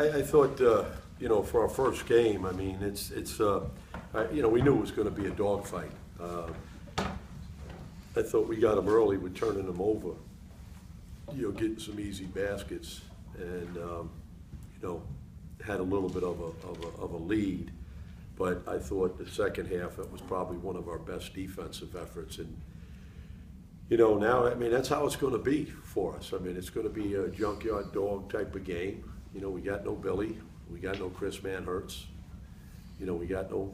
I thought, you know, for our first game, I mean, you know, we knew it was going to be a dogfight. I thought we got them early with turning them over, you know, getting some easy baskets, and you know, had a little bit of a lead. But I thought the second half, it was probably one of our best defensive efforts. And you know, now, I mean, that's how it's going to be for us. I mean, it's going to be a junkyard dog type of game. You know, we got no Billy, we got no Chris Manhertz, you know, we got no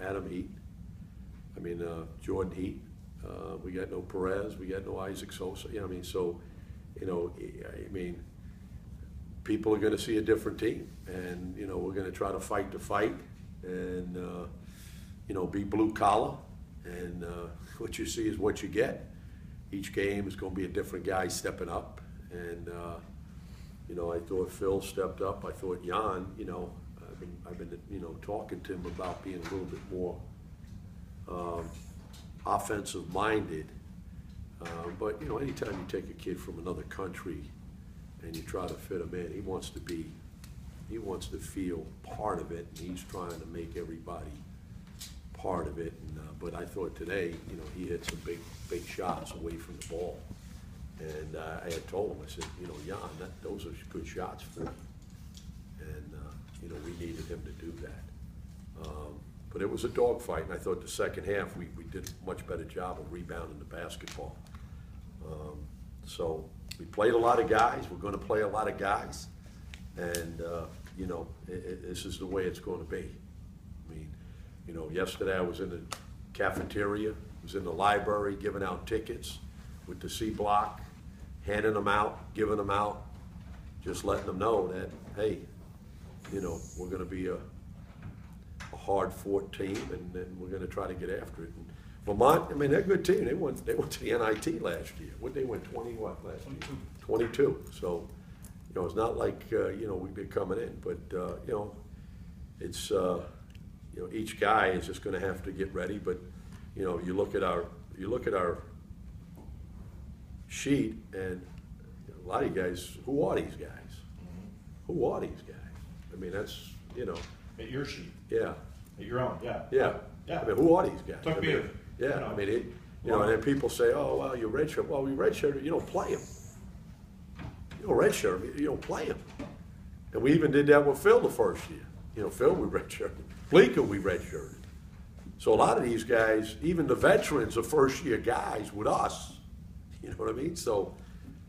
Adam Heat. I mean, Jordan Heat. We got no Perez, we got no Isaac Sosa. You know, I mean, so, you know, I mean, people are going to see a different team, and you know, we're going to try to fight the fight, and you know, be blue collar, and what you see is what you get. Each game is going to be a different guy stepping up, and you know, I thought Phil stepped up. I thought Jan, you know, I've been you know, talking to him about being a little bit more offensive minded, but you know, anytime you take a kid from another country and you try to fit him in, he wants to feel part of it, and he's trying to make everybody part of it. And but I thought today, you know, he hit some big shots away from the ball, and I had told him, I said, you know, Jan, those are good shots for you, and you know, we needed him to do that. But it was a dogfight, and I thought the second half we did a much better job of rebounding the basketball. So we played a lot of guys. We're going to play a lot of guys, and you know, this is the way it's going to be. I mean, you know, yesterday I was in the cafeteria, was in the library giving out tickets with the C block, handing them out, giving them out, just letting them know that, hey, you know, we're going to be a hard-fought team, and we're going to try to get after it. And Vermont, I mean, they're a good team. They went to the NIT last year. What they win, 20 what last year? 22. So, you know, it's not like you know, we've been coming in, but you know, it's you know, each guy is just going to have to get ready. But you know, you look at our sheet, and a lot of you guys, who are these guys? Who are these guys? I mean, that's, you know. At your sheet. Yeah. At your own, yeah. Yeah. Yeah. I mean, who are these guys? Took me. Yeah. I mean, you know, and then people say, oh, well, you're redshirt. Well, we redshirt. You don't play them. You don't redshirt. You don't play them. And we even did that with Phil the first year. You know, Phil we redshirted. Bleeker we redshirted. So a lot of these guys, even the veterans, are first-year guys with us. You know what I mean? So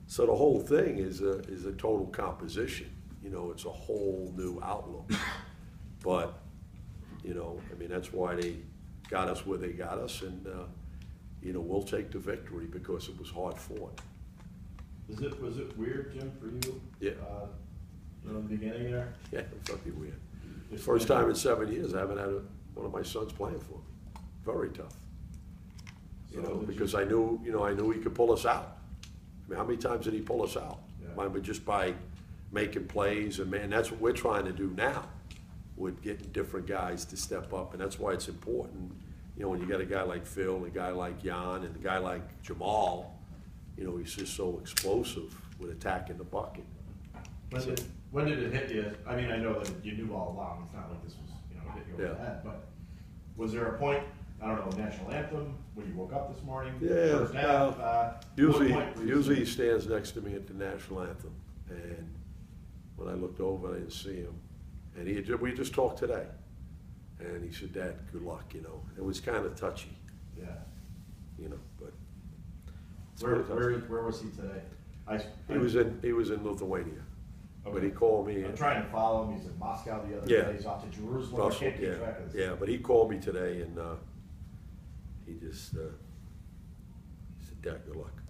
the whole thing is a total composition. You know, it's a whole new outlook. But, you know, I mean, that's why they got us where they got us, and, you know, we'll take the victory because it was hard fought. Was it weird, Jim, for you? Yeah. In the beginning there? Yeah, it was fucking weird. First time in 7 years I haven't had one of my sons playing for me. Very tough. You know, because I knew he could pull us out. I mean, how many times did he pull us out? Yeah. I mean, just by making plays, and man, that's what we're trying to do now, with getting different guys to step up, and that's why it's important. You know, when you got a guy like Phil, a guy like Jan, and a guy like Jamal, you know, he's just so explosive with attacking the bucket. When did it hit you? I mean, I know that you knew all along. It's not like this was, you know, hit you over the head. But was there a point, I don't know, national anthem, when you woke up this morning? Yeah. First half, Usually he stands next to me at the national anthem, and when I looked over, I didn't see him. And we just talked today, and he said, "Dad, good luck." You know, it was kind of touchy. Yeah. You know, but where was he today? He was in Lithuania. Okay. But he called me. I'm trying to follow him. He's in Moscow the other day. He's off to Jerusalem. Russell, I can't keep track of this. Yeah, but he called me today, and he just said, "Dad, good luck."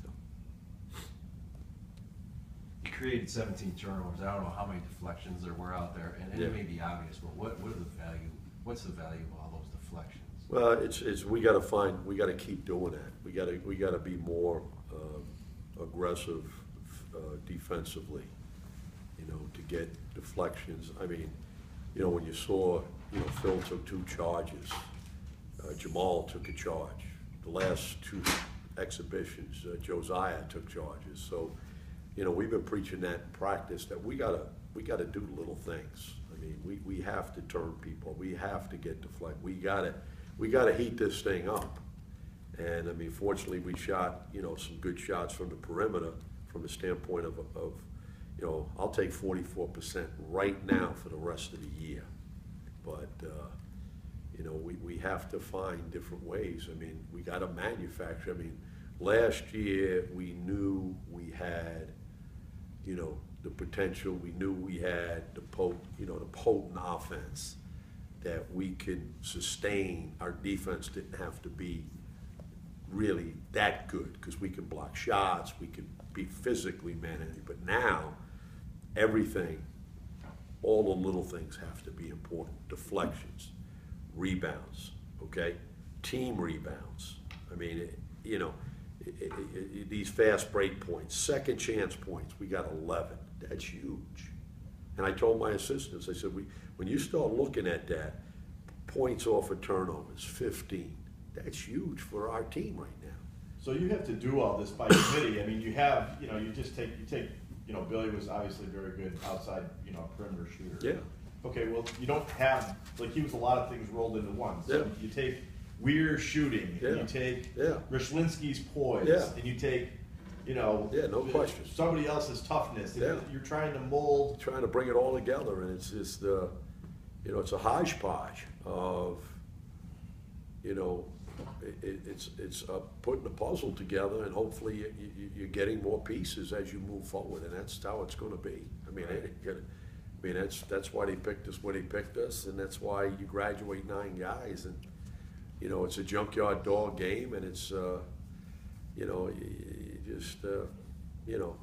So. You created 17 turnovers. I don't know how many deflections there were out there, and it may be obvious, but what's the value of all those deflections? Well, it's we got to keep doing that. We got to be more aggressive defensively, you know, to get deflections. I mean, you know, when you saw, you know, Phil took 2 charges, Jamal took a charge. The last 2 exhibitions, Josiah took charges. So, you know, we've been preaching that in practice, that we gotta do little things. I mean, we have to turn people, we have to get deflect, we gotta heat this thing up. And I mean, fortunately, we shot, you know, some good shots from the perimeter from the standpoint of you know, I'll take 44% right now for the rest of the year. But, you know, we have to find different ways. I mean, we got to manufacture. I mean, last year we knew we had, you know, the potential. We knew we had the potent offense that we could sustain. Our defense didn't have to be really that good because we could block shots. We could be physically managed. But now, everything, all the little things have to be important. Deflections, rebounds, okay? Team rebounds. I mean, you know, these fast break points, second chance points, we got 11. That's huge. And I told my assistants, I said, when you start looking at that, points off of turnovers, 15. That's huge for our team right now. So you have to do all this by committee. I mean, you have, you know, you take, you know, Billy was obviously very good outside, you know, perimeter shooter. Yeah. Okay, well, you don't have, like, he was a lot of things rolled into one. So Yeah. you take Weir's shooting, Yeah. and you take Yeah. Rishlinski's poise, Yeah. and you take, you know, Yeah, no question. somebody else's toughness. And Yeah. you're trying to mold. Trying to bring it all together, and it's just, you know, it's a hodgepodge of, you know, it's putting the puzzle together, and hopefully you're getting more pieces as you move forward, and that's how it's going to be. I mean, that's why they picked us when they picked us, and that's why you graduate 9 guys, and you know, it's a junkyard dog game, and it's you know, you just you know,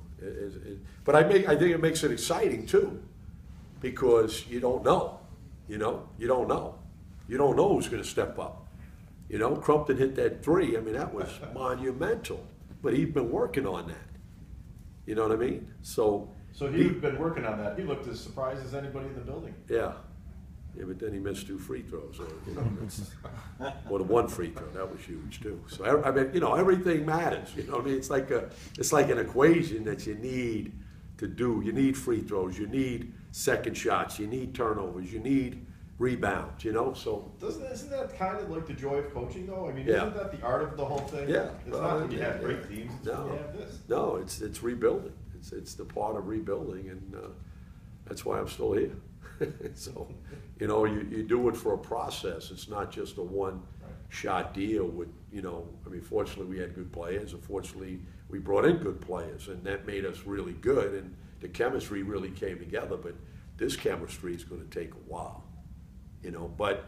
but I think it makes it exciting too, because you don't know, you know, you don't know who's going to step up. You know, Crumpton hit that 3. I mean, that was monumental. But he's been working on that. You know what I mean? So He'd been working on that. He looked as surprised as anybody in the building. Yeah. Yeah, but then he missed 2 free throws. Or, you know, or the 1 free throw. That was huge, too. So, I mean, you know, everything matters. You know what I mean? It's like an equation that you need to do. You need free throws. You need second shots. You need turnovers. You need rebounds, you know, so. Isn't that kind of like the joy of coaching, though? I mean, Yeah. isn't that the art of the whole thing? Yeah. It's not when you have great teams, it's when you have this. No, it's rebuilding. It's the part of rebuilding, and that's why I'm still here. So, you know, you do it for a process. It's not just a one-shot deal with, you know, I mean, fortunately we had good players. Unfortunately, we brought in good players, and that made us really good, and the chemistry really came together, but this chemistry is going to take a while. You know, but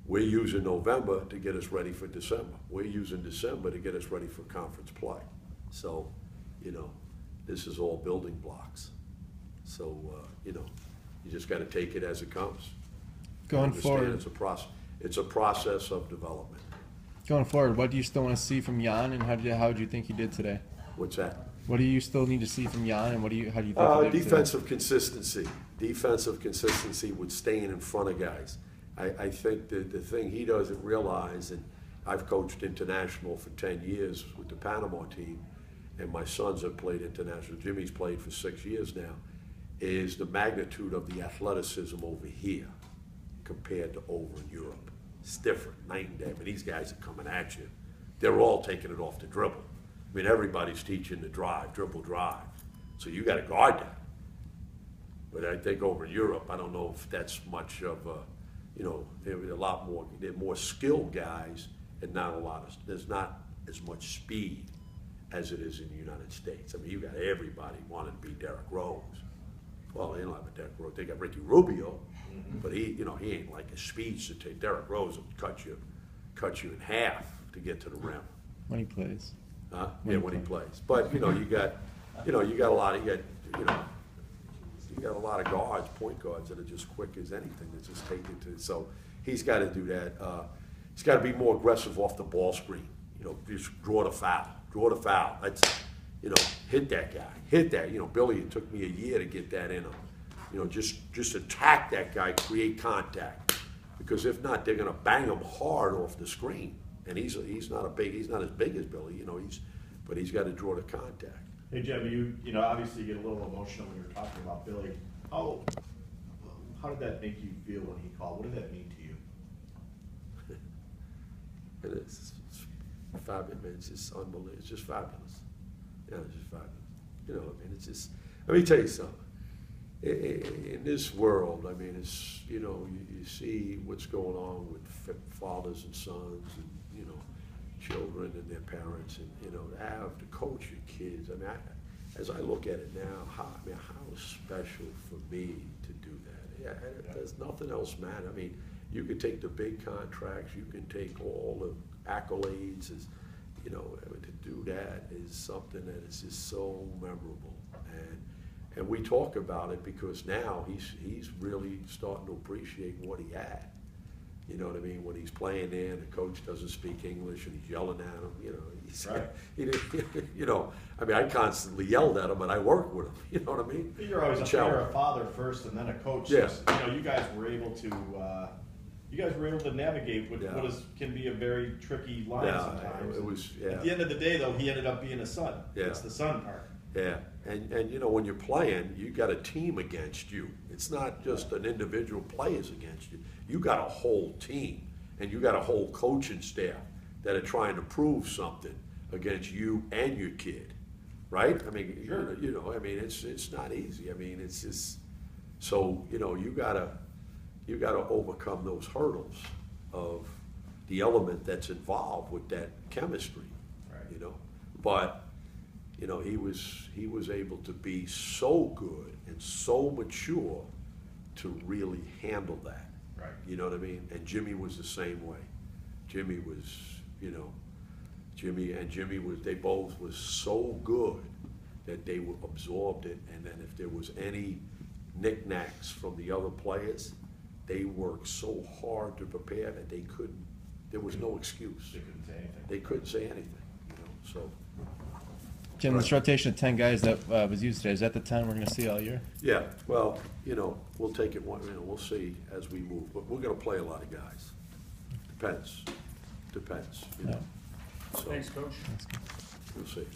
we're using November to get us ready for December. We're using December to get us ready for conference play. So, you know, this is all building blocks. So, you know, you just got to take it as it comes. Going forward, it's a process of development. Going forward, what do you still want to see from Jan, and how do you think he did today? What's that? What do you still need to see from Jan, and how do you think he did defensive consistency. Defensive consistency with staying in front of guys. I think the thing he doesn't realize, and I've coached international for 10 years with the Panama team, and my sons have played international. Jimmy's played for 6 years now, is the magnitude of the athleticism over here compared to over in Europe. It's different, night and day. I mean, these guys are coming at you. They're all taking it off the dribble. I mean, everybody's teaching the dribble drive. So you got to guard that. But I think over in Europe, I don't know if that's much of a, you know, they're more skilled guys, and there's not as much speed as it is in the United States. I mean, you got everybody wanting to be Derrick Rose. Well, they don't have a Derrick Rose. They got Ricky Rubio, but he ain't like a speedster. Derrick Rose will cut you in half to get to the rim. when he plays? Huh? Yeah, when he plays. But you got a lot of you got a lot of guards, point guards that are just quick as anything. That just take it to. So he's got to do that. He's got to be more aggressive off the ball screen. You know, just draw the foul. Let's, you know, hit that guy. Hit that. You know, Billy, it took me a year to get that in him. You know, just attack that guy, create contact. Because if not, they're going to bang him hard off the screen. And he's not as big as Billy. You know, but he's got to draw the contact. Hey Jim, you know, obviously you get a little emotional when you're talking about Billy. How did that make you feel when he called? What did that mean to you? And it's fabulous, man. It's just unbelievable. It's just fabulous. Yeah, it's just fabulous. You know, I mean, it's just, let me tell you something. In this world, I mean, it's, you know, you see what's going on with fathers and sons and, you know, children and their parents, and, you know, to have to coach your kids. I mean, as I look at it now, how special for me to do that. Yeah, there's nothing else matter. I mean, you can take the big contracts, you can take all the accolades, as, you know, to do that is something that is just so memorable. And we talk about it because now he's really starting to appreciate what he had. You know what I mean? When he's playing there and the coach doesn't speak English and he's yelling at him, you know, he's, right. you know, I mean, I constantly yelled at him and I work with him, you know what I mean? You're always you're a father first and then a coach. Yeah. So, you know, you guys were able to navigate what can be a very tricky line sometimes. It was, At the end of the day, though, he ended up being a son. Yeah. It's the son part. Yeah, and you know, when you're playing, you got a team against you. It's not just an individual players against you. You got a whole team, and you got a whole coaching staff that are trying to prove something against you and your kid, right? I mean, sure. You know, I mean, it's not easy. I mean, it's just, so, you know, you gotta overcome those hurdles of the element that's involved with that chemistry, Right. you know, but. You know, he was able to be so good and so mature to really handle that. Right. You know what I mean? And Jimmy was the same way. Jimmy was, you know, Jimmy was, they both was so good that they absorbed it, and then if there was any knickknacks from the other players, they worked so hard to prepare that there was no excuse. They couldn't say anything. They couldn't say anything, you know, so. Jim, this rotation of 10 guys that was used today, is that the 10 we're going to see all year? Yeah, well, you know, we'll take it one, you know, we'll see as we move, but we're gonna play a lot of guys. Depends, you know. Yeah. So, Thanks, Coach. That's good. we'll see.